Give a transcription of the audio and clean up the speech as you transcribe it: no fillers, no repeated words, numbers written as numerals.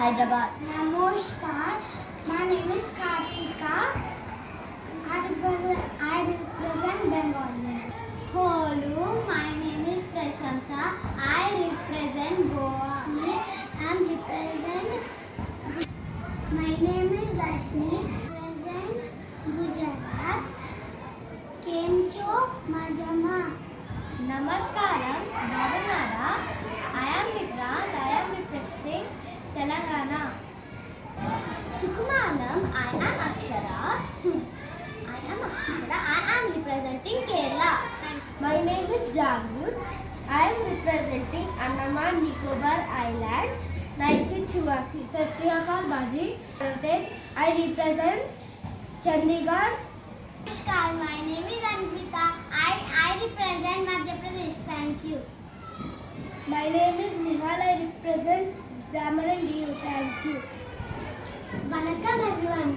Hyderabad. Namaskar. My name is Kartika. I represent Bengal. Hello, my name is Prashamsa. I represent Goa. I represent. My name is Ashni. Represent Gujarat. Kemcho Majama. Namaskaram, Bhavanara. I am Vikrant. I am representing Telangana. Sukumanam, I am Akshara. I am representing Kerala. My name is Jagrut. I am representing Andaman Nicobar Island, 1982. Sat Sri Akal Baji. I represent Chandigarh. Namaskar, my name is Anvita. I represent Madhya Pradesh. Thank you. My name is Nihal. I represent Ramanan Diu. Thank you. Vanakkam everyone.